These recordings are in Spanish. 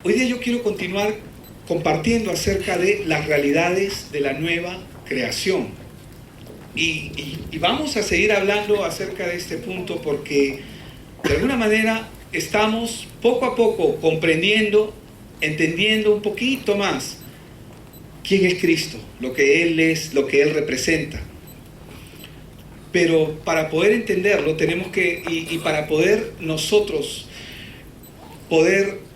Hoy día yo quiero continuar compartiendo acerca de las realidades de la nueva creación. Y vamos a seguir hablando acerca de este punto porque de alguna manera estamos poco a poco comprendiendo, entendiendo un poquito más quién es Cristo, lo que Él es, lo que Él representa. Pero para poder entenderlo tenemos que, y para poder nosotros poder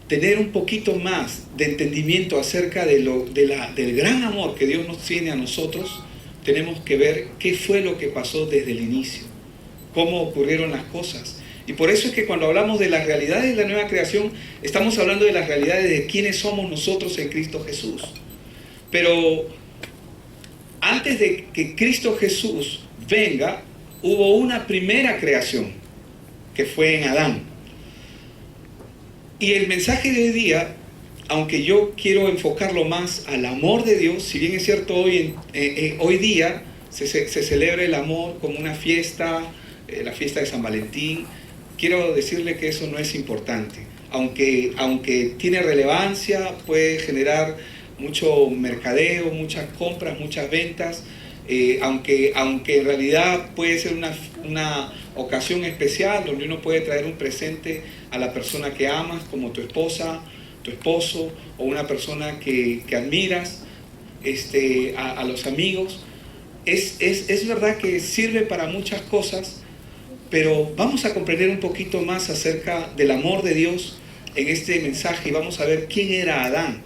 tener un poquito más de entendimiento acerca del gran amor que Dios nos tiene a nosotros, tenemos que ver qué fue lo que pasó desde el inicio, cómo ocurrieron las cosas. Y por eso es que cuando hablamos de las realidades de la nueva creación, estamos hablando de las realidades de quiénes somos nosotros en Cristo Jesús. Pero antes de que Cristo Jesús venga, hubo una primera creación, que fue en Adán. Y el mensaje de hoy día, aunque yo quiero enfocarlo más al amor de Dios, si bien es cierto hoy día se celebra el amor como una fiesta, la fiesta de San Valentín, quiero decirle que eso no es importante. Aunque tiene relevancia, puede generar mucho mercadeo, muchas compras, muchas ventas, aunque en realidad puede ser una ocasión especial donde uno puede traer un presente a la persona que amas, como tu esposa, tu esposo, o una persona que admiras, a los amigos. Es verdad que sirve para muchas cosas, pero vamos a comprender un poquito más acerca del amor de Dios en este mensaje y vamos a ver quién era Adán.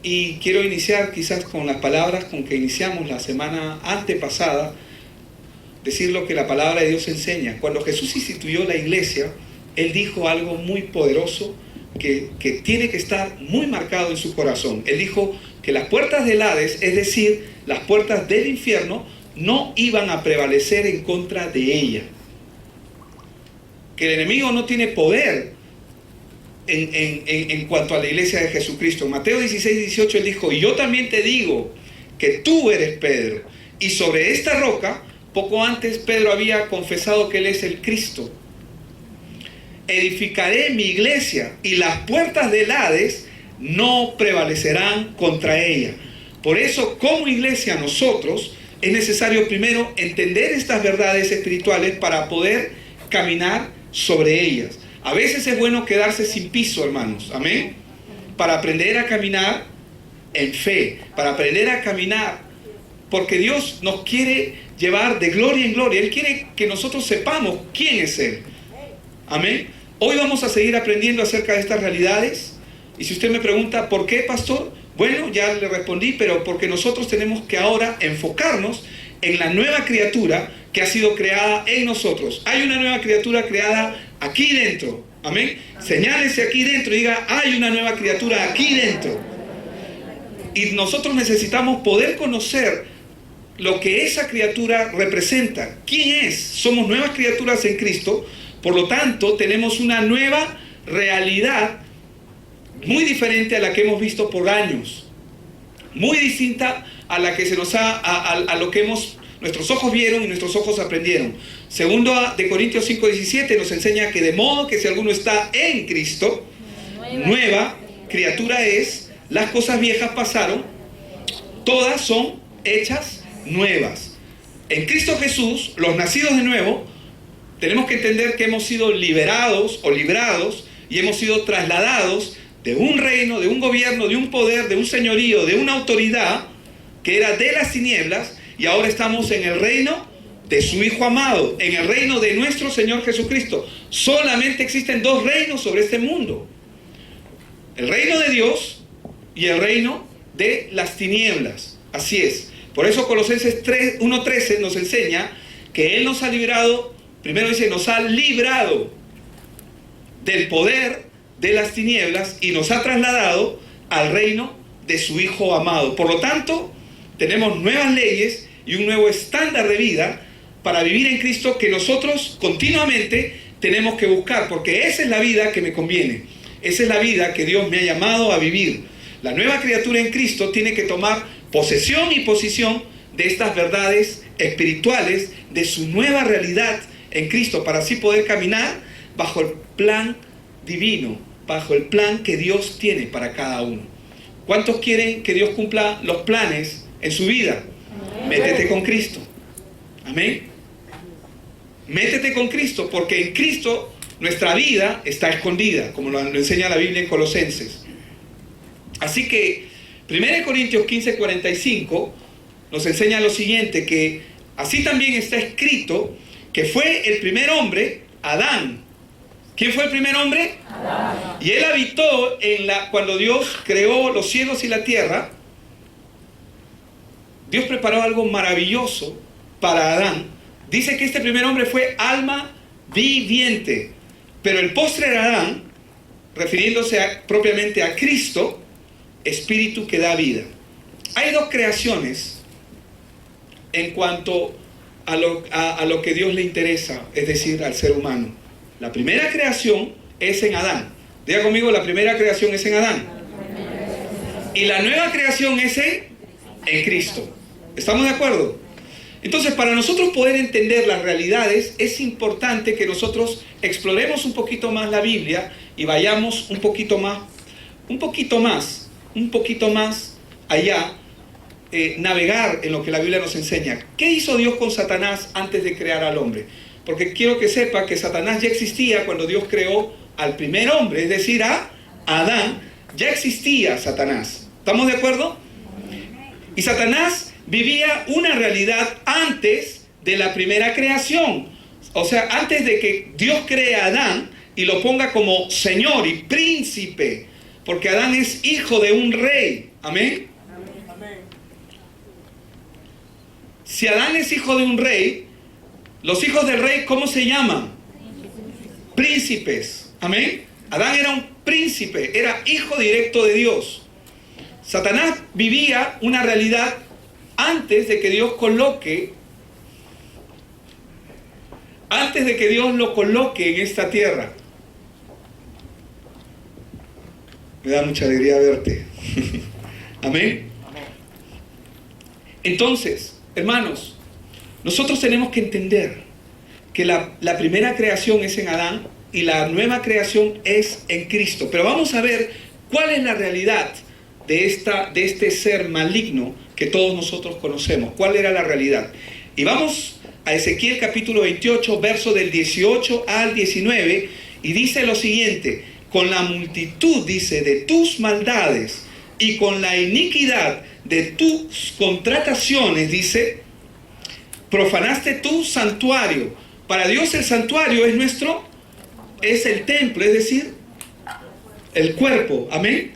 Y quiero iniciar quizás con las palabras con que iniciamos la semana antepasada, decir lo que la palabra de Dios enseña. Cuando Jesús instituyó la iglesia, Él dijo algo muy poderoso que tiene que estar muy marcado en su corazón. Él dijo que las puertas del Hades, es decir, las puertas del infierno, no iban a prevalecer en contra de ella. Que el enemigo no tiene poder en cuanto a la iglesia de Jesucristo. En Mateo 16, 18 Él dijo: y yo también te digo que tú eres Pedro, y sobre esta roca, poco antes Pedro había confesado que Él es el Cristo, edificaré mi iglesia y las puertas del Hades no prevalecerán contra ella. Por eso, como iglesia, nosotros es necesario primero entender estas verdades espirituales para poder caminar sobre ellas. A veces es bueno quedarse sin piso, hermanos, amén, para aprender a caminar en fe, para aprender a caminar, porque Dios nos quiere llevar de gloria en gloria. Él quiere que nosotros sepamos quién es Él, amén. Hoy vamos a seguir aprendiendo acerca de estas realidades, y si usted me pregunta, ¿por qué, pastor? Bueno, ya le respondí, pero porque nosotros tenemos que ahora enfocarnos en la nueva criatura que ha sido creada en nosotros. Hay una nueva criatura creada aquí dentro, amén. Señálese aquí dentro y diga: hay una nueva criatura aquí dentro. Y nosotros necesitamos poder conocer lo que esa criatura representa. ¿Quién es? Somos nuevas criaturas en Cristo, por lo tanto tenemos una nueva realidad muy diferente a la que hemos visto por años, muy distinta a la que se nos a lo que nuestros ojos vieron y nuestros ojos aprendieron. Segundo de Corintios 5:17 nos enseña que de modo que si alguno está en Cristo, nueva criatura es, las cosas viejas pasaron, todas son hechas nuevas. En Cristo Jesús, los nacidos de nuevo, tenemos que entender que hemos sido liberados o librados y hemos sido trasladados de un reino, de un gobierno, de un poder, de un señorío, de una autoridad que era de las tinieblas, y ahora estamos en el reino de su Hijo amado, en el reino de nuestro Señor Jesucristo. Solamente existen dos reinos sobre este mundo: el reino de Dios y el reino de las tinieblas. Así es. Por eso Colosenses 1:13 nos enseña que Él nos ha librado, primero dice, nos ha librado del poder de las tinieblas y nos ha trasladado al reino de su Hijo amado. Por lo tanto, tenemos nuevas leyes y un nuevo estándar de vida para vivir en Cristo que nosotros continuamente tenemos que buscar, porque esa es la vida que me conviene. Esa es la vida que Dios me ha llamado a vivir. La nueva criatura en Cristo tiene que tomar posesión y posición de estas verdades espirituales, de su nueva realidad en Cristo, para así poder caminar bajo el plan divino, bajo el plan que Dios tiene para cada uno. ¿Cuántos quieren que Dios cumpla los planes en su vida? Amén. Métete con Cristo. Amén. Métete con Cristo, porque en Cristo nuestra vida está escondida, como lo enseña la Biblia en Colosenses. Así que 1 Corintios 15:45 nos enseña lo siguiente, que así también está escrito que fue el primer hombre, Adán. ¿Quién fue el primer hombre? Adán. Y él habitó cuando Dios creó los cielos y la tierra. Dios preparó algo maravilloso para Adán. Dice que este primer hombre fue alma viviente. Pero el postrer Adán, refiriéndose propiamente a Cristo, espíritu que da vida. Hay dos creaciones en cuanto a lo que Dios le interesa, es decir, al ser humano. La primera creación es en Adán. Diga conmigo, la primera creación es en Adán. Y la nueva creación es en Cristo. ¿Estamos de acuerdo? Entonces, para nosotros poder entender las realidades, es importante que nosotros exploremos un poquito más la Biblia y vayamos un poquito más allá, navegar en lo que la Biblia nos enseña. ¿Qué hizo Dios con Satanás antes de crear al hombre? Porque quiero que sepa que Satanás ya existía cuando Dios creó al primer hombre, es decir, a Adán. Ya existía Satanás. ¿Estamos de acuerdo? Y Satanás vivía una realidad antes de la primera creación. O sea, antes de que Dios cree a Adán y lo ponga como Señor y príncipe. Porque Adán es hijo de un rey. Amén. Si Adán es hijo de un rey, los hijos del rey, ¿cómo se llaman? Príncipes. Amén. Adán era un príncipe, era hijo directo de Dios. Satanás vivía una realidad antes de que Dios lo coloque en esta tierra. Me da mucha alegría verte. Amén. Entonces, hermanos, nosotros tenemos que entender que la primera creación es en Adán y la nueva creación es en Cristo. Pero vamos a ver cuál es la realidad de este ser maligno que todos nosotros conocemos. ¿Cuál era la realidad? Y vamos a Ezequiel capítulo 28, verso del 18 al 19, y dice lo siguiente: con la multitud, dice, de tus maldades y con la iniquidad de tus contrataciones, dice, profanaste tu santuario. Para Dios el santuario es el templo, es decir, el cuerpo. Amén.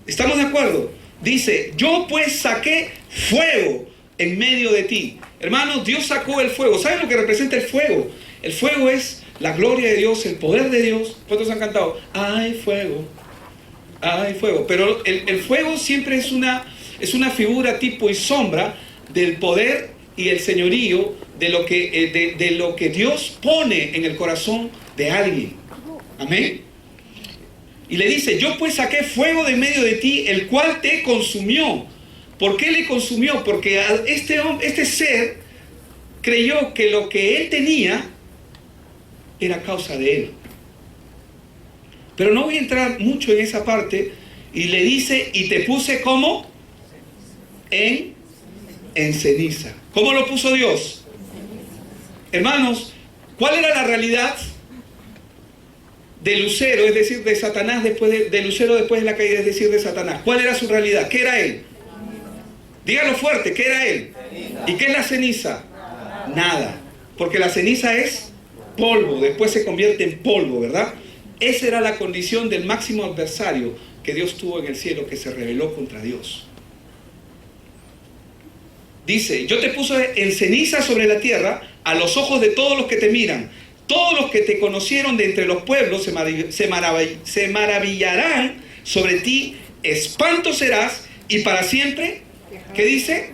¿Estamos de acuerdo? Dice, yo pues saqué fuego en medio de ti. Hermanos, Dios sacó el fuego. ¿Saben lo que representa el fuego? El fuego es la gloria de Dios, el poder de Dios. ¿Cuántos han cantado? Hay fuego, hay fuego. Pero el fuego siempre es una figura, tipo y sombra del poder y el señorío de lo que Dios pone en el corazón de alguien. Amén. Y le dice, yo pues saqué fuego de medio de ti, el cual te consumió. ¿Por qué le consumió? Porque este ser creyó que lo que él tenía era causa de él. Pero no voy a entrar mucho en esa parte. Y le dice, y te puse como en ceniza. ¿Cómo lo puso Dios? Hermanos, ¿cuál era la realidad de Lucero, es decir, de Satanás de Lucero después de la caída, es decir, de Satanás? ¿Cuál era su realidad? ¿Qué era él? Dígalo fuerte, ¿qué era él? ¿Y qué es la ceniza? Nada. Porque la ceniza es polvo, después se convierte en polvo, ¿verdad? Esa era la condición del máximo adversario que Dios tuvo en el cielo, que se rebeló contra Dios. Dice, yo te puse en ceniza sobre la tierra a los ojos de todos los que te miran. Todos los que te conocieron de entre los pueblos se maravillarán sobre ti, espanto serás, y para siempre, ¿qué dice?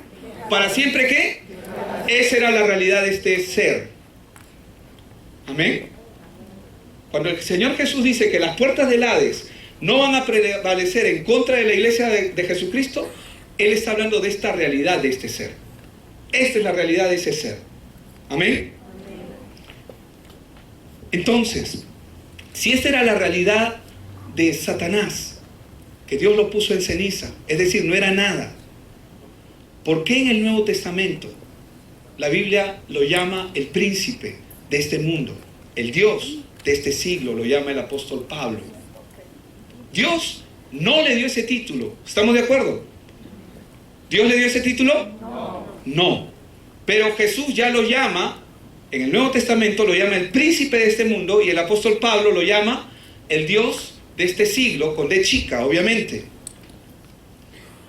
¿Para siempre qué? Esa era la realidad de este ser. Amén. Cuando el Señor Jesús dice que las puertas del Hades no van a prevalecer en contra de la iglesia de Jesucristo, Él está hablando de esta realidad de este ser. Esta es la realidad de ese ser. Amén. Entonces, Si esta era la realidad de Satanás, que Dios lo puso en ceniza, es decir, no era nada, ¿por qué en el Nuevo Testamento la Biblia lo llama el príncipe de este mundo? El Dios de este siglo, lo llama el apóstol Pablo. Dios no le dio ese título, ¿estamos de acuerdo? ¿Dios le dio ese título? No. Pero Jesús ya lo llama, en el Nuevo Testamento lo llama el príncipe de este mundo, y el apóstol Pablo lo llama el Dios de este siglo, con D chica, obviamente.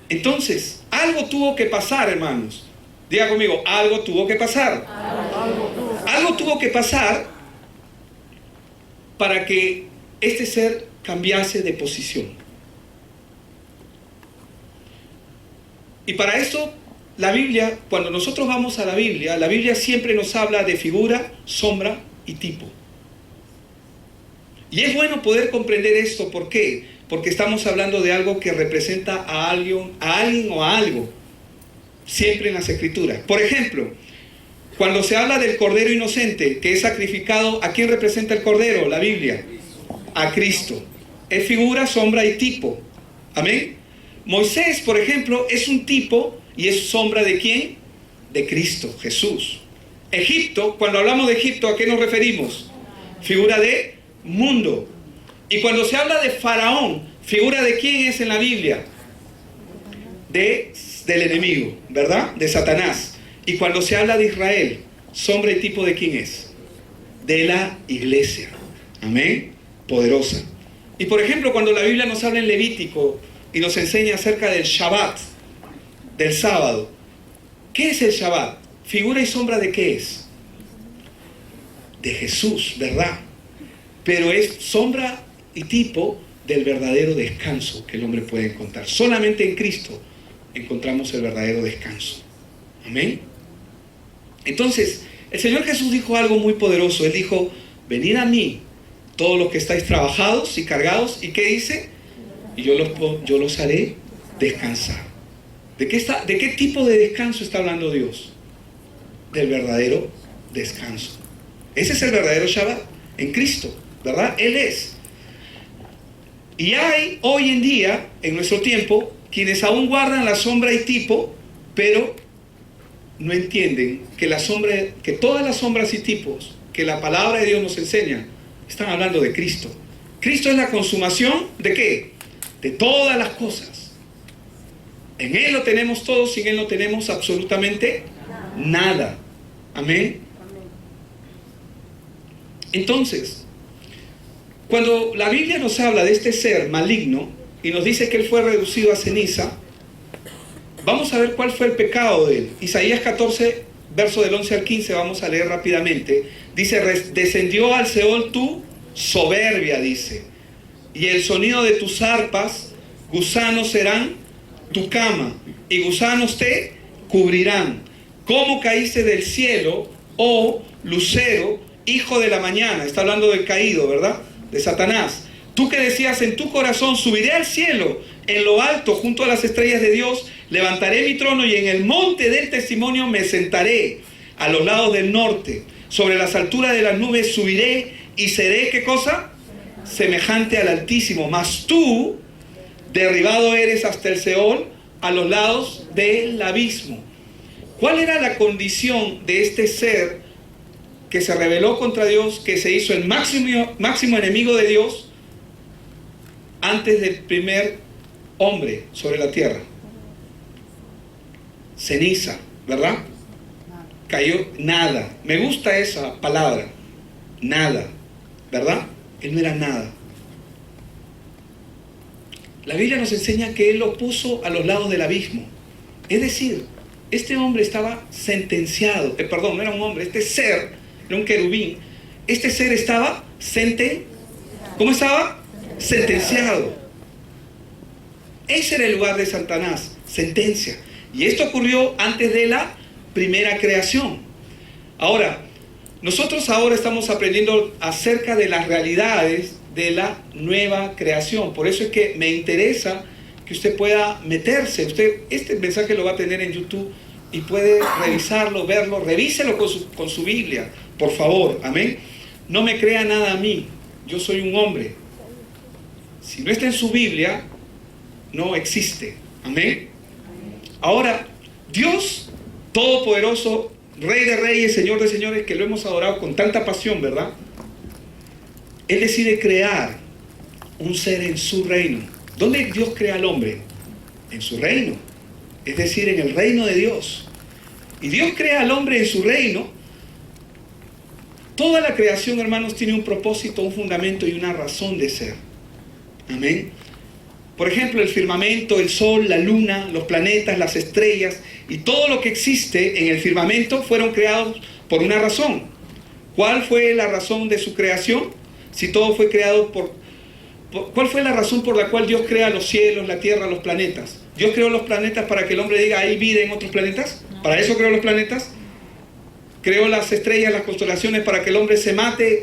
Entonces, algo tuvo que pasar, hermanos. Diga conmigo, algo tuvo que pasar. Algo tuvo que pasar para que este ser cambiase de posición. Y para eso, la Biblia, cuando nosotros vamos a la Biblia siempre nos habla de figura, sombra y tipo. Y es bueno poder comprender esto. ¿Por qué? Porque estamos hablando de algo que representa a alguien o a algo, siempre en las Escrituras. Por ejemplo, cuando se habla del Cordero Inocente, que es sacrificado, ¿a quién representa el Cordero? La Biblia. A Cristo. Es figura, sombra y tipo. Amén. Moisés, por ejemplo, es un tipo y es sombra ¿de quién? De Cristo, Jesús. Egipto, cuando hablamos de Egipto, ¿a qué nos referimos? Figura de mundo. Y cuando se habla de Faraón, ¿figura de quién es en la Biblia? Del enemigo, ¿verdad? De Satanás. Y cuando se habla de Israel, sombra y tipo ¿de quién es? De la iglesia. Amén. Poderosa. Y por ejemplo, cuando la Biblia nos habla en Levítico y nos enseña acerca del Shabbat, del sábado. ¿Qué es el Shabbat? ¿Figura y sombra de qué es? De Jesús, ¿verdad? Pero es sombra y tipo del verdadero descanso que el hombre puede encontrar. Solamente en Cristo encontramos el verdadero descanso. Amén. Entonces, el Señor Jesús dijo algo muy poderoso. Él dijo, venid a mí, todos los que estáis trabajados y cargados. ¿Y qué dice? Y yo los haré descansar. ¿De qué tipo de descanso está hablando Dios? Del verdadero descanso. Ese es el verdadero Shabbat, en Cristo, ¿verdad? Él es. Y hay hoy en día, en nuestro tiempo, quienes aún guardan la sombra y tipo, pero no entienden que todas las sombras y tipos que la palabra de Dios nos enseña, están hablando de Cristo. Cristo es la consumación ¿de qué? De todas las cosas. En Él lo tenemos todo, sin Él no tenemos absolutamente nada. Amén. Entonces, cuando la Biblia nos habla de este ser maligno y nos dice que Él fue reducido a ceniza, vamos a ver cuál fue el pecado de Él. Isaías 14, verso del 11 al 15, vamos a leer rápidamente. Dice, descendió al Seol tu soberbia, dice, y el sonido de tus arpas, gusanos serán tu cama, y gusanos te cubrirán. ¿Cómo caíste del cielo, oh lucero, hijo de la mañana? Está hablando del caído, ¿verdad? De Satanás. Tú que decías en tu corazón, subiré al cielo, en lo alto, junto a las estrellas de Dios, levantaré mi trono y en el monte del testimonio me sentaré, a los lados del norte, sobre las alturas de las nubes subiré y seré, ¿qué cosa? Semejante al Altísimo. Mas tú, derribado eres hasta el Seol, a los lados del abismo. ¿Cuál era la condición de este ser que se rebeló contra Dios, que se hizo el máximo enemigo de Dios antes del primer hombre sobre la tierra? Ceniza, ¿verdad? Cayó nada. Me gusta esa palabra, nada, ¿verdad? Él no era nada. La Biblia nos enseña que Él lo puso a los lados del abismo. Es decir, este hombre estaba sentenciado. Perdón, no era un hombre, este ser era un querubín. Este ser estaba ¿cómo estaba? Sentenciado. Ese era el lugar de Satanás, sentencia. Y esto ocurrió antes de la primera creación. Ahora, nosotros ahora estamos aprendiendo acerca de las realidades de la nueva creación. Por eso es que me interesa que usted pueda meterse. Este mensaje lo va a tener en YouTube y puede revisarlo, verlo. Revíselo con su Biblia, por favor. Amén. No me crea nada a mí. yo soy un hombre. Si no está en su Biblia, no existe. Amén. Ahora, Dios Todopoderoso, Rey de Reyes, Señor de Señores, que lo hemos adorado con tanta pasión, ¿verdad? Él decide crear un ser en su reino. ¿Dónde Dios crea al hombre? En su reino. Es decir, en el reino de Dios. Y Dios crea al hombre en su reino. Toda la creación, hermanos, tiene un propósito, un fundamento y una razón de ser. Amén. Por ejemplo, el firmamento, el sol, la luna, los planetas, las estrellas y todo lo que existe en el firmamento fueron creados por una razón. ¿Cuál fue la razón de su creación? Si todo fue creado ¿cuál fue la razón por la cual Dios crea los cielos, la tierra, los planetas? ¿Dios creó los planetas para que el hombre diga, ¿hay vida en otros planetas? ¿Para eso creó los planetas? ¿Creó las estrellas, las constelaciones para que el hombre se mate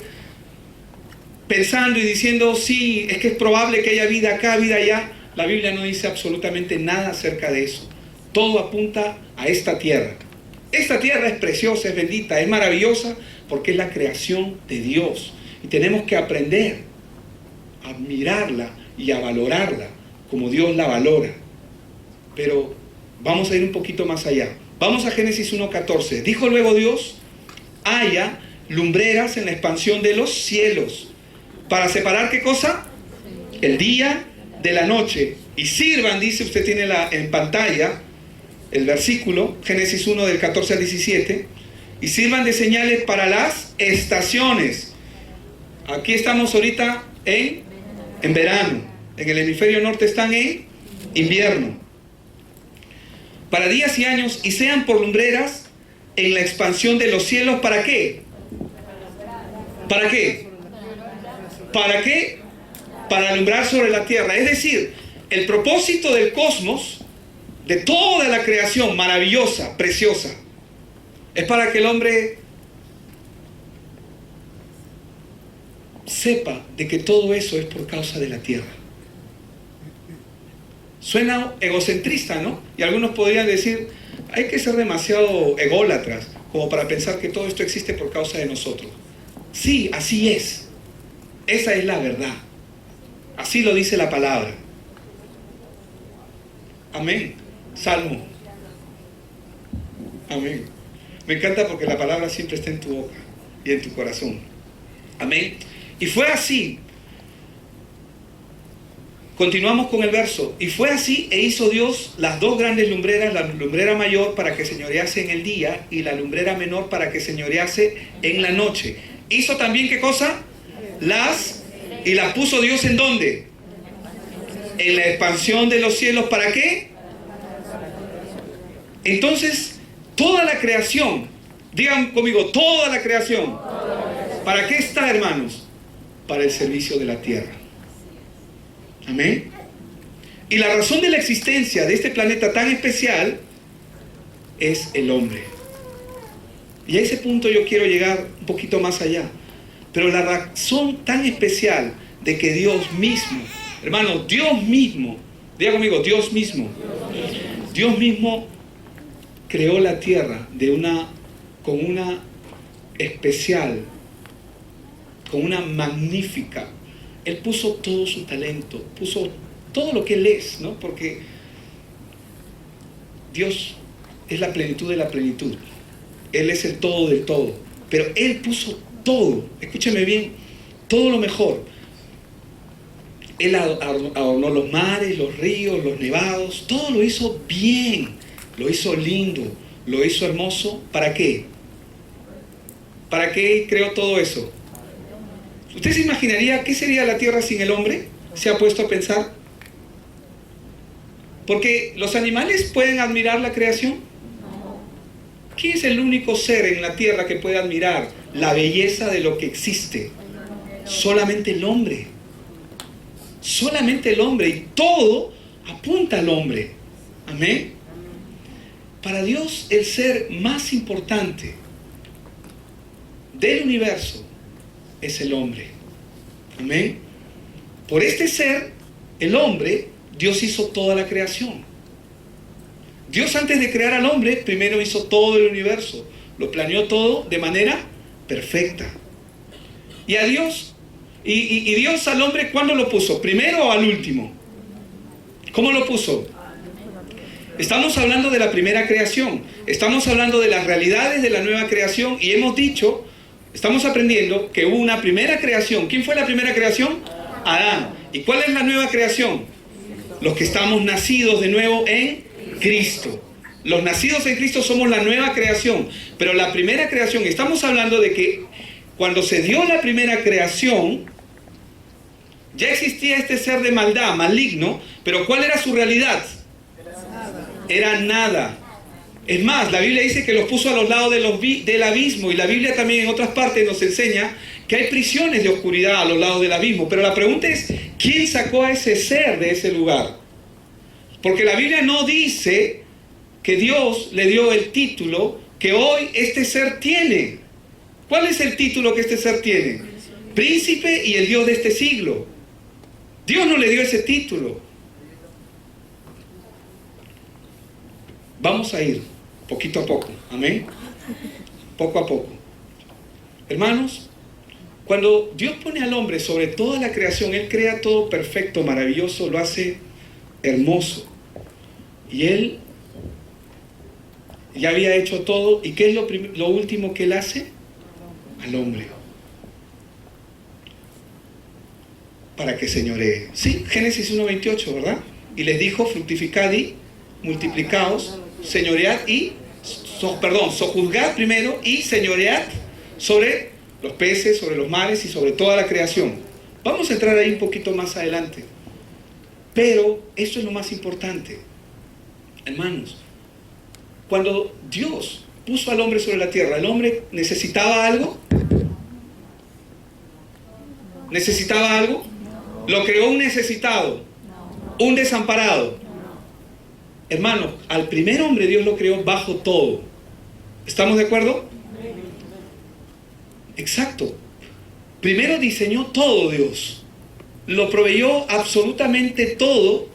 pensando y diciendo, sí, es que es probable que haya vida acá, vida allá? La Biblia no dice absolutamente nada acerca de eso. Todo apunta a esta tierra. Esta tierra es preciosa, es bendita, es maravillosa porque es la creación de Dios. Y tenemos que aprender a admirarla y a valorarla como Dios la valora. Pero vamos a ir un poquito más allá. Vamos a Génesis 1:14. Dijo luego Dios, haya lumbreras en la expansión de los cielos, para separar ¿qué cosa? El día de la noche. Y sirvan, dice, usted tiene en pantalla el versículo, Génesis 1 del 14 al 17, y sirvan de señales para las estaciones. Aquí estamos ahorita en verano. En el hemisferio norte están en invierno. Para días y años, y sean por lumbreras en la expansión de los cielos. ¿Para qué? ¿Para qué? ¿Para qué? Para alumbrar sobre la tierra. Es decir, el propósito del cosmos, de toda la creación maravillosa, preciosa, es para que el hombre sepa de que todo eso es por causa de la tierra. Suena egocentrista, ¿no? Y algunos podrían decir, hay que ser demasiado ególatras como para pensar que todo esto existe por causa de nosotros. Sí, así es. Esa es la verdad. Así lo dice la palabra. Amén. Salmo. Amén. Me encanta porque la palabra siempre está en tu boca y en tu corazón. Amén. Y fue así. Continuamos con el verso. Y fue así, e hizo Dios las dos grandes lumbreras, la lumbrera mayor para que señorease en el día y la lumbrera menor para que señorease en la noche. Hizo también, ¿qué cosa? Y las puso Dios ¿en dónde? En la expansión de los cielos. ¿Para qué? Entonces, toda la creación, digan conmigo, toda la creación, ¿para qué está, hermanos? Para el servicio de la tierra. Amén. Y la razón de la existencia de este planeta tan especial es el hombre. Y a ese punto yo quiero llegar un poquito más allá. Pero la razón tan especial de que Dios mismo, hermano, Dios mismo, diga conmigo, Dios mismo creó la tierra con una especial, con una magnífica. Él puso todo su talento, puso todo lo que Él es, ¿no? Porque Dios es la plenitud de la plenitud. Él es el todo del todo. Pero Él puso todo, escúcheme bien, todo lo mejor. Él adornó los mares, los ríos, los nevados, todo lo hizo bien, lo hizo lindo, lo hizo hermoso. ¿Para qué? ¿Para qué creó todo eso? ¿Usted se imaginaría qué sería la tierra sin el hombre? ¿Se ha puesto a pensar? Porque los animales pueden admirar la creación. ¿Quién es el único ser en la tierra que puede admirar la belleza de lo que existe? Solamente el hombre. Solamente el hombre. Y todo apunta al hombre. Amén. Para Dios, el ser más importante del universo es el hombre. Amén. Por este ser, el hombre, Dios hizo toda la creación. Dios, antes de crear al hombre, primero hizo todo el universo. Lo planeó todo de manera perfecta. Y a Dios Y Dios al hombre, ¿cuándo lo puso? ¿Primero o al último? ¿Cómo lo puso? Estamos hablando de la primera creación. Estamos hablando de las realidades de la nueva creación. Y hemos dicho, estamos aprendiendo que hubo una primera creación. ¿Quién fue la primera creación? Adán. ¿Y cuál es la nueva creación? Los que estamos nacidos de nuevo en Cristo. Los nacidos en Cristo somos la nueva creación. Pero la primera creación, estamos hablando de que cuando se dio la primera creación, ya existía este ser de maldad, maligno, pero ¿cuál era su realidad? Era nada. Es más, la Biblia dice que los puso a los lados del abismo, y la Biblia también en otras partes nos enseña que hay prisiones de oscuridad a los lados del abismo. Pero la pregunta es, ¿quién sacó a ese ser de ese lugar? Porque la Biblia no dice que Dios le dio el título que hoy este ser tiene. ¿Cuál es el título que este ser tiene? Príncipe y el Dios de este siglo. Dios no le dio ese título. Vamos a ir poquito a poco, amén. Poco a poco. Hermanos, cuando Dios pone al hombre sobre toda la creación, Él crea todo perfecto, maravilloso, lo hace hermoso. Y Él ya había hecho todo. ¿Y qué es lo último que Él hace? Al hombre. Para que señoree. Sí, Génesis 1:28, ¿verdad? Y les dijo, fructificad y multiplicaos, señoread y, sojuzgad primero y señoread sobre los peces, sobre los mares y sobre toda la creación. Vamos a entrar ahí un poquito más adelante. Pero esto es lo más importante. Hermanos, cuando Dios puso al hombre sobre la tierra, ¿el hombre necesitaba algo? ¿Necesitaba algo? ¿Lo creó un necesitado? ¿Un desamparado? Hermanos, al primer hombre Dios lo creó bajo todo. ¿Estamos de acuerdo? Exacto. Primero diseñó todo Dios. Lo proveyó absolutamente todo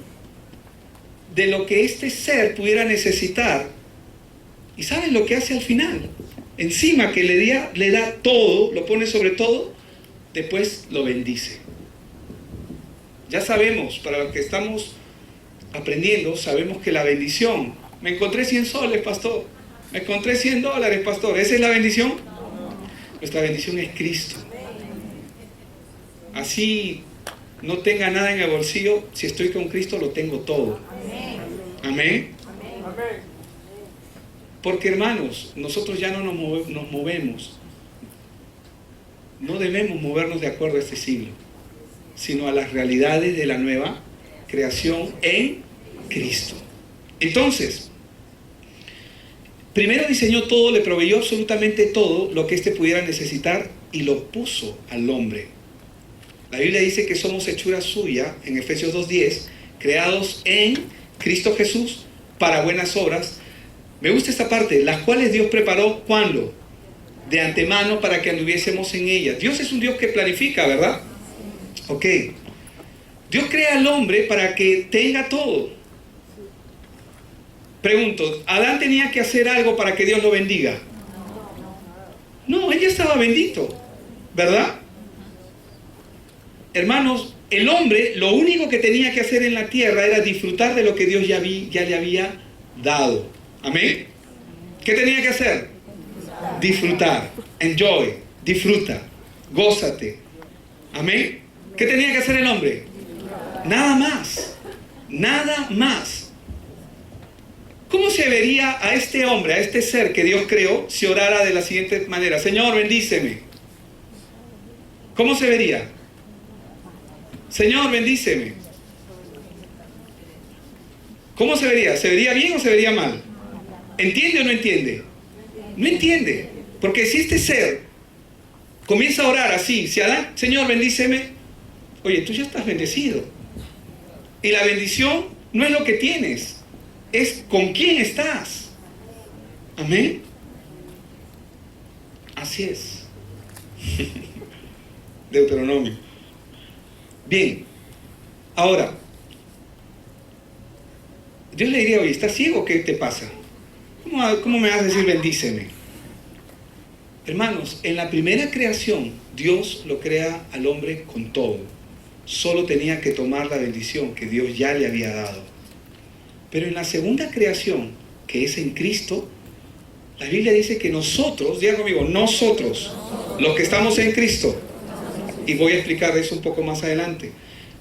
de lo que este ser pudiera necesitar. ¿Y saben lo que hace al final? Encima que le da todo, lo pone sobre todo, después lo bendice. Ya sabemos, para los que estamos aprendiendo, sabemos que la bendición, me encontré 100 soles, pastor, me encontré $100, pastor, ¿esa es la bendición? Nuestra bendición es Cristo. Así no tenga nada en el bolsillo, si estoy con Cristo lo tengo todo. Amén. Porque hermanos, nosotros ya no nos movemos, no debemos movernos de acuerdo a este siglo, sino a las realidades de la nueva creación en Cristo. Entonces, primero diseñó todo, le proveyó absolutamente todo lo que éste pudiera necesitar y lo puso al hombre. La Biblia dice que somos hechura suya, en Efesios 2:10, creados en Cristo Jesús para buenas obras. Me gusta esta parte, las cuales Dios preparó, ¿cuándo? De antemano para que anduviésemos en ellas. Dios es un Dios que planifica, ¿verdad? Ok. Dios crea al hombre para que tenga todo. Pregunto, ¿Adán tenía que hacer algo para que Dios lo bendiga? No, él ya estaba bendito, ¿verdad? Hermanos, el hombre lo único que tenía que hacer en la tierra era disfrutar de lo que Dios ya le había dado. ¿Amén? ¿Qué tenía que hacer? Disfrutar. Enjoy. Disfruta. Gózate. ¿Amén? ¿Qué tenía que hacer el hombre? Nada más. Nada más. ¿Cómo se vería a este hombre, a este ser que Dios creó, si orara de la siguiente manera? Señor, bendíceme. ¿Cómo se vería? Señor, bendíceme. ¿Cómo se vería? ¿Se vería bien o se vería mal? ¿Entiende o no entiende? No entiende. Porque si este ser comienza a orar así, si Adán, Señor, bendíceme, oye, tú ya estás bendecido. Y la bendición no es lo que tienes, es con quién estás. Amén. Así es. Deuteronomio. Bien. Ahora, Dios le diría, oye, ¿estás ciego? ¿Qué te pasa? ¿Cómo me vas a decir bendíceme? Hermanos, en la primera creación, Dios lo crea al hombre con todo. Solo tenía que tomar la bendición que Dios ya le había dado. Pero en la segunda creación, que es en Cristo, la Biblia dice que nosotros, diga conmigo, nosotros, los que estamos en Cristo, y voy a explicar eso un poco más adelante,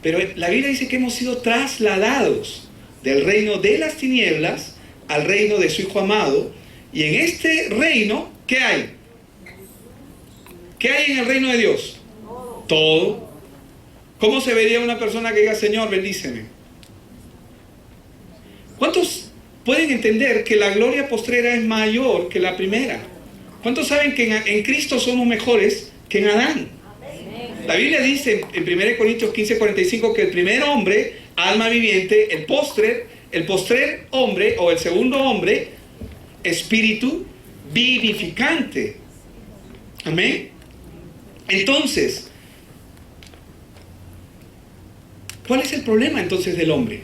pero la Biblia dice que hemos sido trasladados del reino de las tinieblas al reino de su Hijo amado, y en este reino, ¿qué hay? ¿Qué hay en el reino de Dios? Todo. ¿Cómo se vería una persona que diga, Señor, bendíceme? ¿Cuántos pueden entender que la gloria postrera es mayor que la primera? ¿Cuántos saben que en Cristo somos mejores que en Adán? La Biblia dice en 1 Corintios 15:45 que el primer hombre, alma viviente, el postrer hombre o el segundo hombre, espíritu vivificante. Amén. Entonces, ¿cuál es el problema entonces del hombre?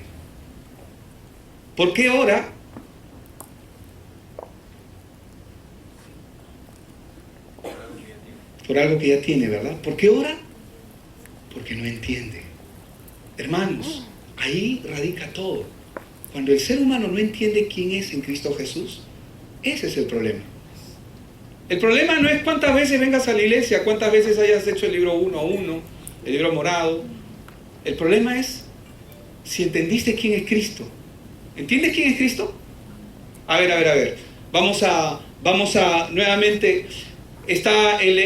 ¿Por qué ora? Por algo que ya tiene, ¿verdad? ¿Por qué ora? Porque no entiende. Hermanos, ahí radica todo. Cuando el ser humano no entiende quién es en Cristo Jesús, ese es el problema. El problema no es cuántas veces vengas a la iglesia, cuántas veces hayas hecho el libro 1 a 1, el libro morado. El problema es si entendiste quién es Cristo. ¿Entiendes quién es Cristo? A ver. Vamos a nuevamente, está el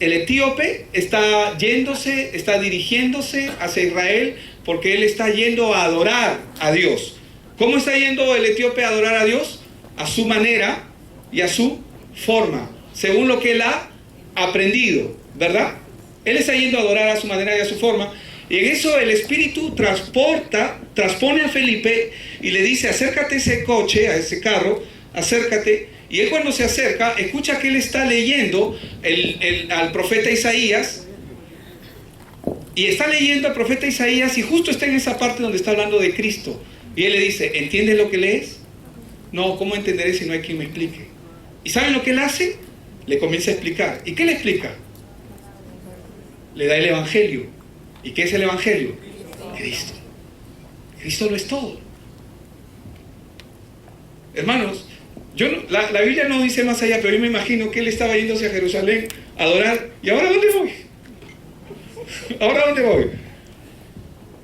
etíope, está yéndose, está dirigiéndose hacia Israel, porque él está yendo a adorar a Dios. ¿Cómo está yendo el etíope a adorar a Dios? A su manera y a su forma, según lo que él ha aprendido, ¿verdad? Él está yendo a adorar a su manera y a su forma, y en eso el Espíritu transpone a Felipe y le dice, acércate a ese coche, a ese carro, acércate. Y él cuando se acerca, escucha que él está leyendo al profeta Isaías, y está leyendo al profeta Isaías, y justo está en esa parte donde está hablando de Cristo. Y él le dice, ¿entiendes lo que lees? No, ¿cómo entenderé si no hay quien me explique? ¿Y saben lo que él hace? Le comienza a explicar. ¿Y qué le explica? Le da el Evangelio. ¿Y qué es el Evangelio? Cristo. Cristo lo es todo. Hermanos, la Biblia no dice más allá, pero yo me imagino que él estaba yéndose a Jerusalén a adorar. ¿Y ahora dónde voy? ¿Ahora dónde voy?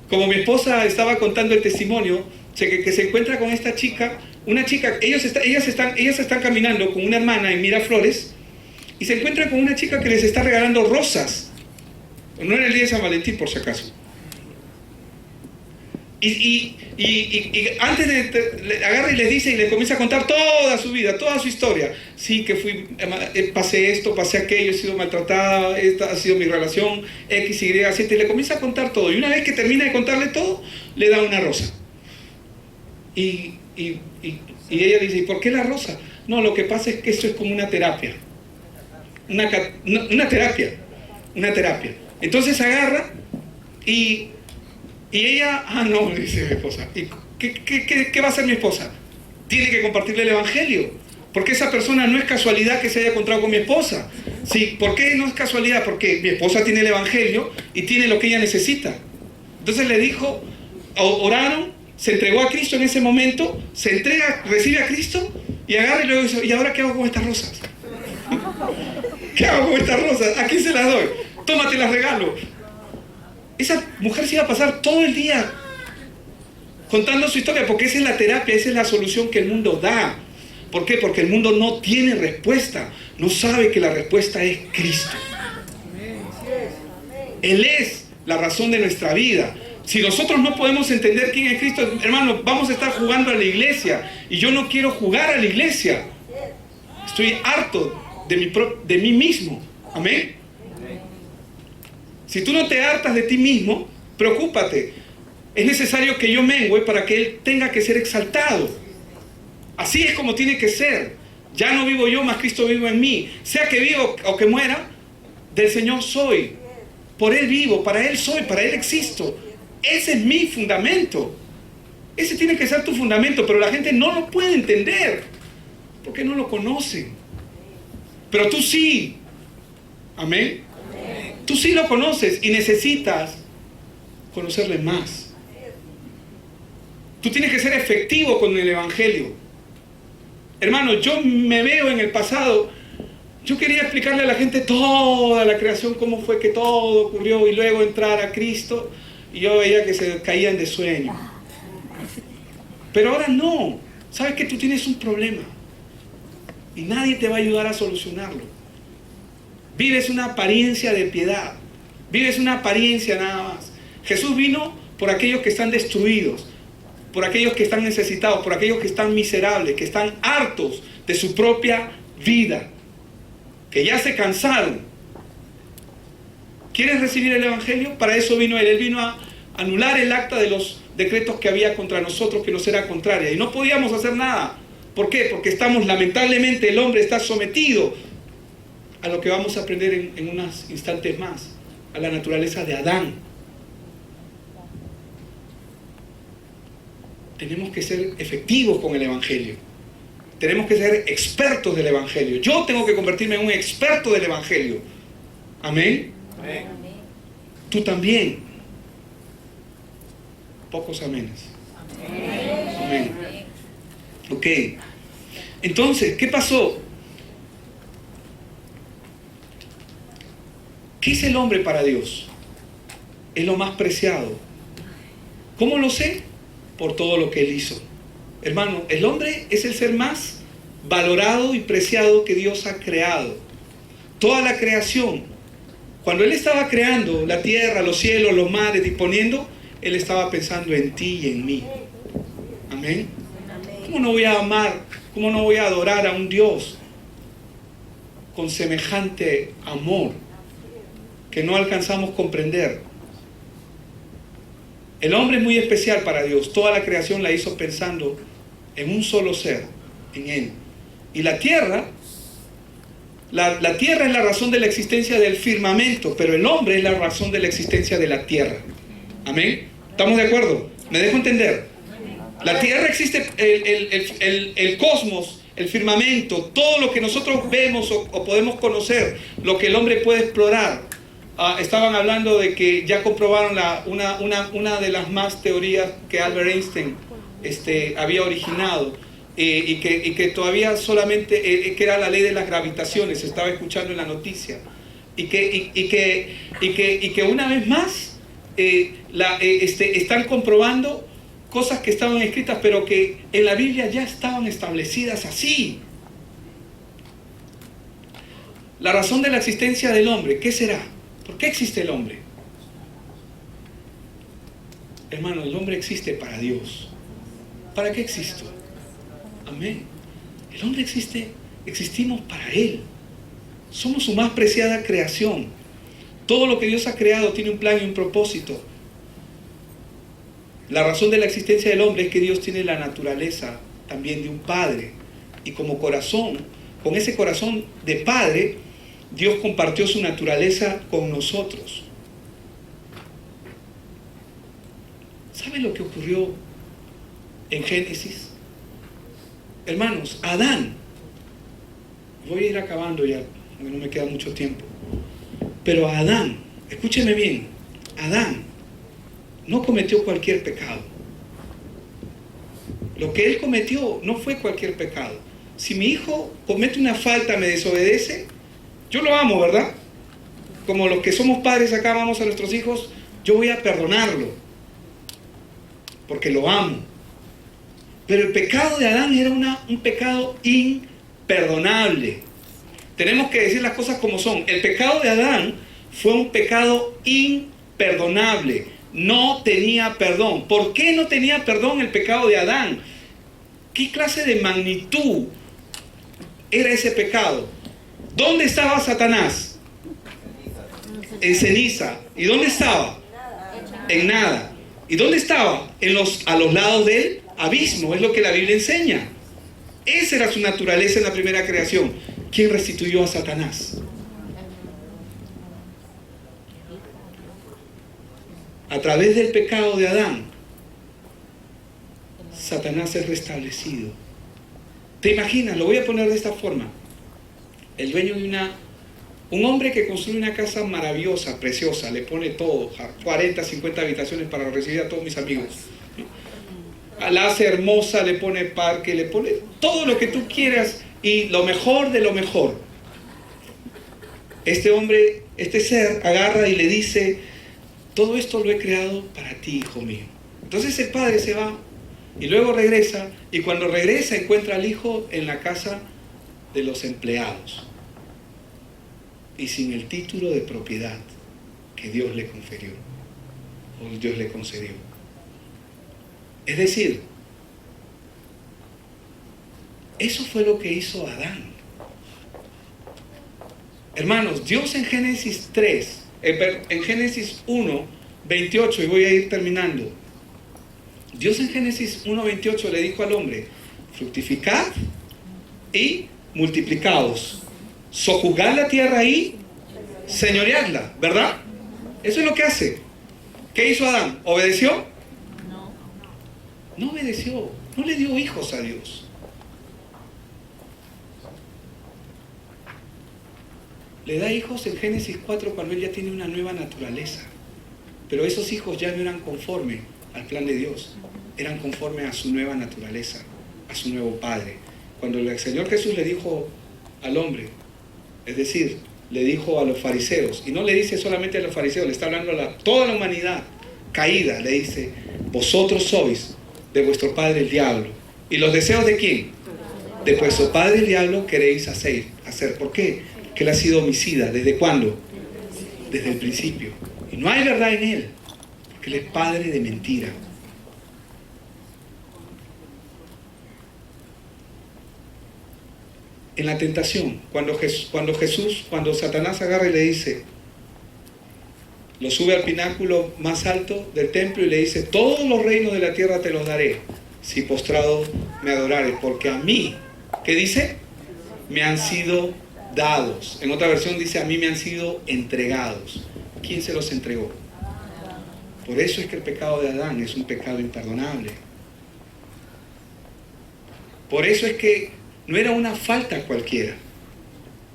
Como mi esposa estaba contando el testimonio, que se encuentra con esta chica, una chica, ellas están caminando con una hermana en Miraflores, y se encuentran con una chica que les está regalando rosas. No era el día de San Valentín, por si acaso. Y antes le agarra y les dice y les comienza a contar toda su vida, toda su historia. Sí, que pasé esto, pasé aquello, he sido maltratada, esta ha sido mi relación, X, Y, Z, y le comienza a contar todo. Y una vez que termina de contarle todo, le da una rosa. Y ella dice, ¿y por qué la rosa? No, lo que pasa es que esto es como una terapia. Una terapia. Entonces agarra y ella, no, dice mi esposa, ¿y qué va a hacer mi esposa? Tiene que compartirle el Evangelio, porque esa persona no es casualidad que se haya encontrado con mi esposa. Sí, ¿por qué no es casualidad? Porque mi esposa tiene el Evangelio y tiene lo que ella necesita. Entonces le dijo, oraron, se entregó a Cristo en ese momento, se entrega, recibe a Cristo y agarra y luego dice, ¿y ahora qué hago con estas rosas? ¿Qué hago con estas rosas? ¿A quién se las doy? Tómate, las regalo. Esa mujer se iba a pasar todo el día contando su historia, porque esa es la terapia, esa es la solución que el mundo da. ¿Por qué? Porque el mundo no tiene respuesta, no sabe que la respuesta es Cristo. Él es la razón de nuestra vida. Si nosotros no podemos entender quién es Cristo, hermano, vamos a estar jugando a la iglesia, y yo no quiero jugar a la iglesia. Estoy harto de mí mismo. Amén. Si tú no te hartas de ti mismo, preocúpate. Es necesario que yo mengüe para que Él tenga que ser exaltado. Así es como tiene que ser. Ya no vivo yo, mas Cristo vive en mí. Sea que vivo o que muera, del Señor soy. Por Él vivo, para Él soy, para Él existo. Ese es mi fundamento. Ese tiene que ser tu fundamento, pero la gente no lo puede entender. Porque no lo conocen. Pero tú sí. Amén. Tú sí lo conoces y necesitas conocerle más. Tú tienes que ser efectivo con el Evangelio. Hermano, yo me veo en el pasado. Yo quería explicarle a la gente toda la creación, cómo fue que todo ocurrió, y luego entrar a Cristo, y yo veía que se caían de sueño. Pero ahora no. Sabes que tú tienes un problema y nadie te va a ayudar a solucionarlo. Vives una apariencia de piedad. Vives una apariencia nada más. Jesús vino por aquellos que están destruidos, por aquellos que están necesitados, por aquellos que están miserables, que están hartos de su propia vida, que ya se cansaron. ¿Quieres recibir el Evangelio? Para eso vino Él. Él vino a anular el acta de los decretos que había contra nosotros, que nos era contraria. Y no podíamos hacer nada. ¿Por qué? Porque estamos, lamentablemente, el hombre está sometido a lo que vamos a aprender en unos instantes más, a la naturaleza de Adán. Tenemos que ser efectivos con el Evangelio. Tenemos que ser expertos del Evangelio. Yo tengo que convertirme en un experto del Evangelio. Amén. Amén. Tú también. Pocos amenes. Amén. Amén. Ok. Entonces, ¿qué pasó? ¿Qué es el hombre para Dios? Es lo más preciado. ¿Cómo lo sé? Por todo lo que Él hizo. Hermano, el hombre es el ser más valorado y preciado que Dios ha creado. Toda la creación, cuando Él estaba creando la tierra, los cielos, los mares, disponiendo, Él estaba pensando en ti y en mí. Amén. ¿Cómo no voy a amar, cómo no voy a adorar a un Dios con semejante amor que no alcanzamos a comprender? El hombre es muy especial para Dios. Toda la creación la hizo pensando en un solo ser, en Él. Y la tierra, la tierra es la razón de la existencia del firmamento, pero el hombre es la razón de la existencia de la tierra. Amén. ¿Estamos de acuerdo? ¿Me dejo entender? La tierra existe, el cosmos, el firmamento, todo lo que nosotros vemos o podemos conocer, lo que el hombre puede explorar. Estaban hablando de que ya comprobaron una de las más teorías que Albert Einstein había originado, y que todavía solamente que era la ley de las gravitaciones. Estaba escuchando en la noticia y que una vez más están comprobando cosas que estaban escritas, pero que en la Biblia ya estaban establecidas así. La razón de la existencia del hombre, ¿qué será? ¿Por qué existe el hombre? Hermano, el hombre existe para Dios. ¿Para qué existo? Amén. El hombre existe, existimos para Él. Somos su más preciada creación. Todo lo que Dios ha creado tiene un plan y un propósito. La razón de la existencia del hombre es que Dios tiene la naturaleza también de un padre. Y como corazón, con ese corazón de padre, Dios compartió su naturaleza con nosotros. ¿Sabe lo que ocurrió en Génesis? Hermanos, Adán, voy a ir acabando ya, porque no me queda mucho tiempo. Pero Adán, escúcheme bien, Adán no cometió cualquier pecado. Lo que él cometió no fue cualquier pecado. Si mi hijo comete una falta, me desobedece, yo lo amo, ¿verdad? Como los que somos padres acá amamos a nuestros hijos, yo voy a perdonarlo, porque lo amo. Pero el pecado de Adán era un pecado imperdonable. Tenemos que decir las cosas como son. El pecado de Adán fue un pecado imperdonable. No tenía perdón. ¿Por qué no tenía perdón el pecado de Adán? ¿Qué clase de magnitud era ese pecado? ¿Dónde estaba Satanás? En ceniza. ¿Y dónde estaba? En nada. ¿Y dónde estaba? A los lados del abismo. Es lo que la Biblia enseña. Esa era su naturaleza en la primera creación. ¿Quién restituyó a Satanás? A través del pecado de Adán, Satanás es restablecido. ¿Te imaginas? Lo voy a poner de esta forma. El dueño de un hombre que construye una casa maravillosa, preciosa, le pone todo, 40, 50 habitaciones para recibir a todos mis amigos. La hace hermosa, le pone parque, le pone todo lo que tú quieras y lo mejor de lo mejor. Este hombre, este ser, agarra y le dice, todo esto lo he creado para ti, hijo mío. Entonces el padre se va y luego regresa, y cuando regresa encuentra al hijo en la casa de los empleados y sin el título de propiedad que Dios le confirió o Dios le concedió. Es decir, eso fue lo que hizo Adán. Hermanos, Dios en Génesis 1, 28, y voy a ir terminando. Dios en Génesis 1, 28 le dijo al hombre, fructificad y multiplicaos, sojuzgad la tierra y señoreadla, ¿verdad? Eso es lo que hace. ¿Qué hizo Adán? ¿Obedeció? No obedeció, no le dio hijos a Dios. Le da hijos en Génesis 4 cuando él ya tiene una nueva naturaleza. Pero esos hijos ya no eran conforme al plan de Dios, eran conforme a su nueva naturaleza, a su nuevo Padre. Cuando el Señor Jesús le dijo al hombre, es decir, le dijo a los fariseos, y no le dice solamente a los fariseos, le está hablando a toda la humanidad caída, le dice, vosotros sois de vuestro padre el diablo. ¿Y los deseos de quién? De vuestro padre el diablo queréis hacer. ¿Por qué? Porque él ha sido homicida. ¿Desde cuándo? Desde el principio. Y no hay verdad en él, porque él es padre de mentira. En la tentación, cuando Satanás agarra y le dice, lo sube al pináculo más alto del templo y le dice, todos los reinos de la tierra te los daré, si postrado me adorares, porque a mí, ¿qué dice? Me han sido dados. En otra versión dice, a mí me han sido entregados. ¿Quién se los entregó? Por eso es que el pecado de Adán es un pecado imperdonable. Por eso es que no era una falta cualquiera.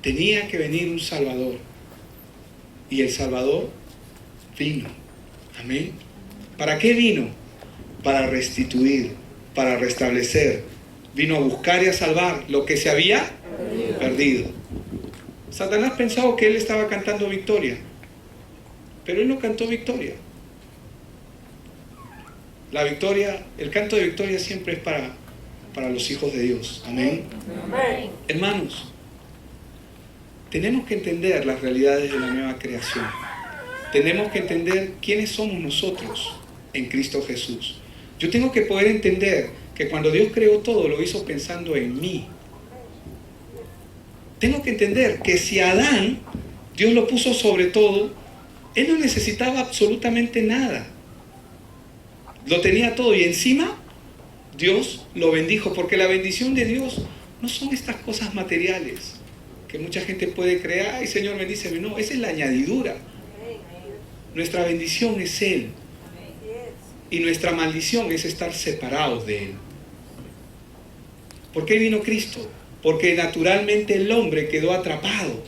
Tenía que venir un Salvador. Y el Salvador vino. Amén. ¿Para qué vino? Para restituir, para restablecer. Vino a buscar y a salvar lo que se había perdido. Satanás pensaba que él estaba cantando victoria, pero él no cantó victoria. La victoria, el canto de victoria siempre es para los hijos de Dios. Amén. Amén. Hermanos, tenemos que entender las realidades de la nueva creación. Tenemos que entender quiénes somos nosotros en Cristo Jesús. Yo tengo que poder entender que cuando Dios creó todo, lo hizo pensando en mí. Tengo que entender que si a Adán, Dios lo puso sobre todo, él no necesitaba absolutamente nada. Lo tenía todo y encima Dios lo bendijo, porque la bendición de Dios no son estas cosas materiales que mucha gente puede creer, ay Señor bendíceme. No, esa es la añadidura. Nuestra bendición es Él y nuestra maldición es estar separados de Él. ¿Por qué vino Cristo? Porque naturalmente el hombre quedó atrapado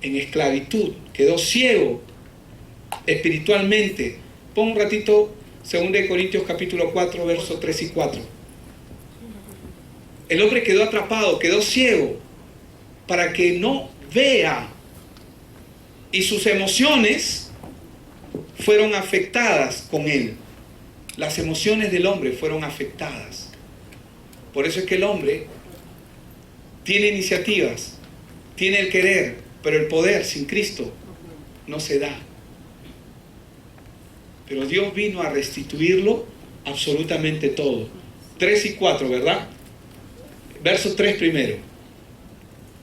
en esclavitud, quedó ciego espiritualmente. Pon un ratito 2 Corintios capítulo 4, versos 3 y 4. El hombre quedó atrapado, quedó ciego, para que no vea. Y sus emociones fueron afectadas con él. Las emociones del hombre fueron afectadas. Por eso es que el hombre tiene iniciativas, tiene el querer, pero el poder sin Cristo no se da. Pero Dios vino a restituirlo absolutamente todo. 3 y 4, ¿verdad? Verso 3 primero.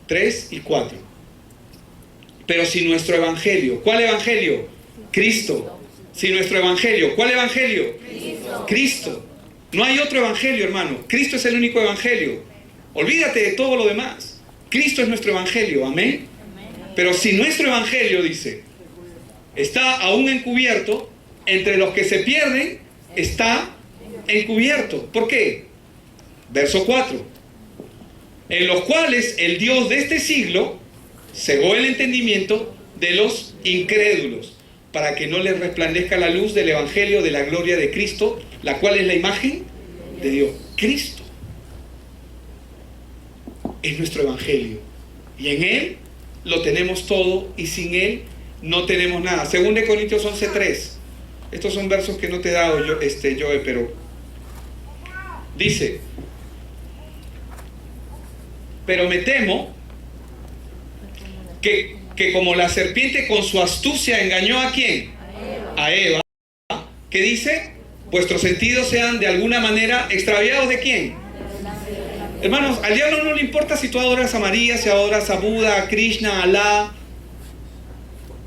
3 y 4. Pero si nuestro evangelio, ¿cuál evangelio? Cristo. Si nuestro evangelio, ¿cuál evangelio? Cristo. Cristo. No hay otro evangelio, hermano. Cristo es el único evangelio. Olvídate de todo lo demás. Cristo es nuestro evangelio, amén. Pero si nuestro evangelio, dice, está aún encubierto, entre los que se pierden, está encubierto. ¿Por qué? Verso 4. En los cuales el Dios de este siglo cegó el entendimiento de los incrédulos, para que no les resplandezca la luz del evangelio de la gloria de Cristo, la cual es la imagen de Dios. Cristo es nuestro evangelio, y en Él lo tenemos todo, y sin Él no tenemos nada. 2 Corintios 11:3. Estos son versos que no te he dado yo, Joe, pero dice: pero me temo que como la serpiente con su astucia engañó ¿a quién? A Eva. ¿Qué dice? Vuestros sentidos sean de alguna manera extraviados ¿de quién? Hermanos, al diablo no le importa si tú adoras a María, si adoras a Buda, a Krishna, a Alá.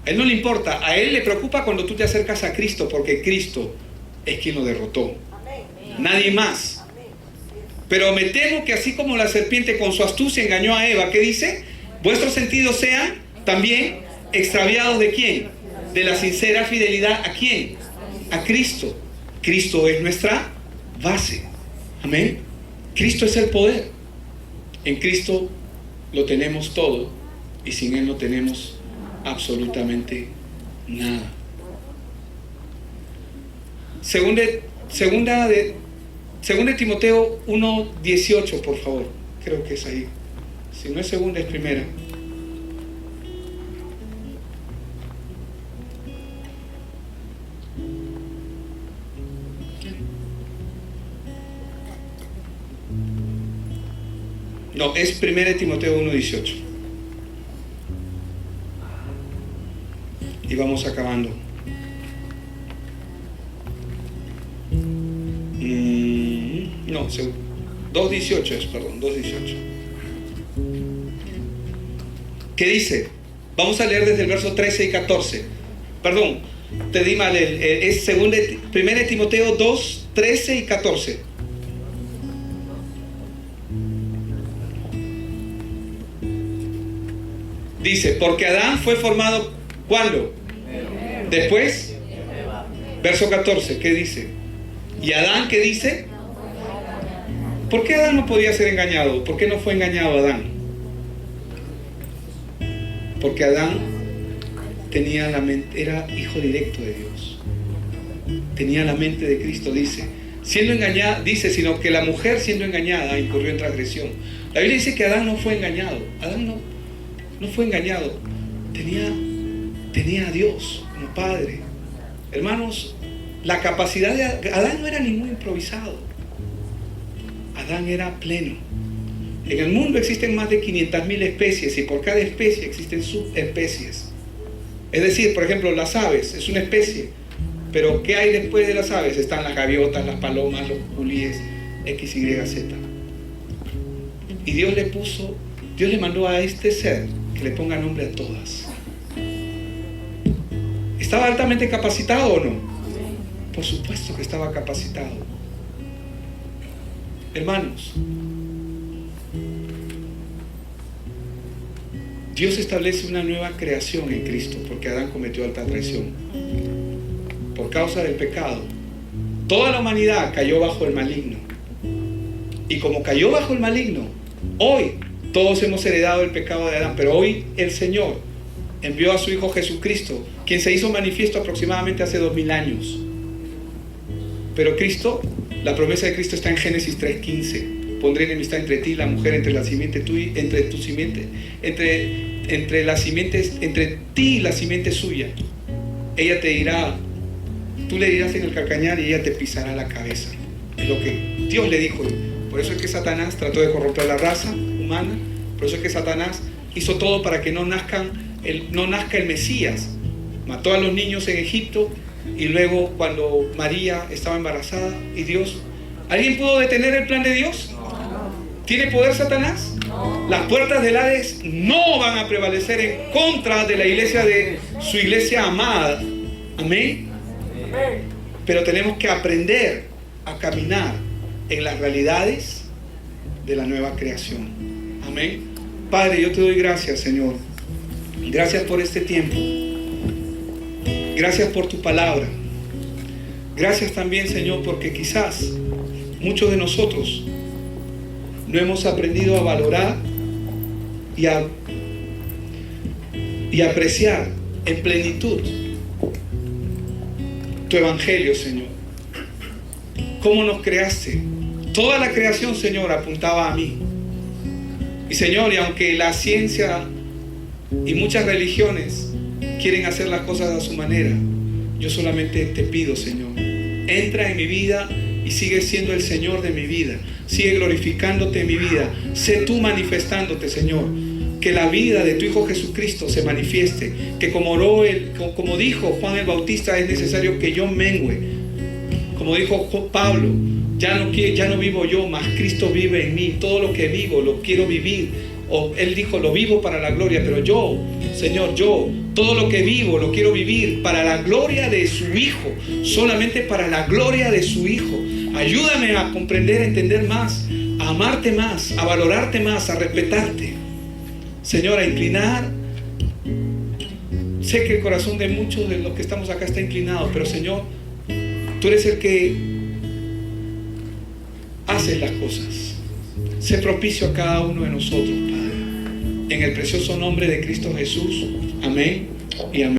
A él no le importa. A él le preocupa cuando tú te acercas a Cristo, porque Cristo es quien lo derrotó. Nadie más. Pero me temo que así como la serpiente con su astucia engañó a Eva, ¿qué dice? Vuestros sentidos sean también extraviados ¿de quién? De la sincera fidelidad ¿a quién? A Cristo. Cristo es nuestra base. Amén. Cristo es el poder. En Cristo lo tenemos todo, y sin Él no tenemos absolutamente nada. Segunda de Timoteo 1:18, por favor. Creo que es ahí. Si no es segunda, es primera. No, es 1 Timoteo 1:18. Y vamos acabando. No, 2:18 es, perdón, 2:18. ¿Qué dice? Vamos a leer desde el verso 13 y 14. Perdón, te di mal, es 1 Timoteo 2, 13 y 14. Dice, porque Adán fue formado, ¿cuándo? Después, verso 14, ¿qué dice? ¿Y Adán qué dice? ¿Por qué Adán no podía ser engañado? ¿Por qué no fue engañado Adán? Porque Adán tenía la mente, era hijo directo de Dios. Tenía la mente de Cristo, dice. Siendo engañada, dice, sino que la mujer siendo engañada incurrió en transgresión. La Biblia dice que Adán no fue engañado. Adán no fue engañado. Tenía a Dios como Padre. Hermanos, la capacidad de Adán no era ningún improvisado. Adán era pleno. En el mundo existen más de 500.000 especies, y por cada especie existen subespecies. Es decir, por ejemplo, las aves es una especie, pero ¿qué hay después de las aves? Están las gaviotas, las palomas, los culíes, X, Y, Z. Y Dios le mandó a este ser que le ponga nombre a todas. ¿Estaba altamente capacitado o no? Por supuesto que estaba capacitado. Hermanos, Dios establece una nueva creación en Cristo porque Adán cometió alta traición. Por causa del pecado, toda la humanidad cayó bajo el maligno. Y como cayó bajo el maligno, hoy todos hemos heredado el pecado de Adán, pero hoy el Señor envió a su Hijo Jesucristo, quien se hizo manifiesto aproximadamente hace 2000 años. Pero Cristo, la promesa de Cristo está en Génesis 3:15. Pondré enemistad entre ti y la mujer, entre la simiente tuya, entre tu simiente, entre las simientes, entre ti y la simiente suya. Ella te dirá, tú le dirás en el calcañar y ella te pisará la cabeza. Es lo que Dios le dijo. Por eso es que Satanás trató de corromper la raza humana. Por eso es que Satanás hizo todo para que no nazca el Mesías. Mató a los niños en Egipto, y luego cuando María estaba embarazada y Dios, ¿alguien pudo detener el plan de Dios? ¿Tiene poder Satanás? Las puertas del Hades no van a prevalecer en contra de la iglesia, de su iglesia amada. Amén. Pero tenemos que aprender a caminar en las realidades de la nueva creación. Amén. Padre, yo te doy gracias, Señor. Gracias por este tiempo. Gracias por tu palabra. Gracias también, Señor, porque quizás muchos de nosotros no hemos aprendido a valorar y apreciar en plenitud tu evangelio, Señor. ¿Cómo nos creaste? Toda la creación, Señor, apuntaba a mí. Y Señor, y aunque la ciencia y muchas religiones quieren hacer las cosas a su manera, yo solamente te pido, Señor, entra en mi vida y sigue siendo el Señor de mi vida. Sigue glorificándote en mi vida. Sé tú manifestándote, Señor. Que la vida de tu Hijo Jesucristo se manifieste. Que como dijo Juan el Bautista, es necesario que yo mengüe. Como dijo Pablo, ya no vivo yo, mas Cristo vive en mí. Todo lo que vivo, lo quiero vivir. O él dijo, lo vivo para la gloria. Pero yo, Señor, todo lo que vivo, lo quiero vivir para la gloria de su Hijo. Solamente para la gloria de su Hijo. Ayúdame a comprender, a entender más, a amarte más, a valorarte más, a respetarte. Señor, a inclinar. Sé que el corazón de muchos de los que estamos acá está inclinado, pero Señor, tú eres el que haces las cosas. Sé propicio a cada uno de nosotros, Padre. En el precioso nombre de Cristo Jesús. Amén y amén.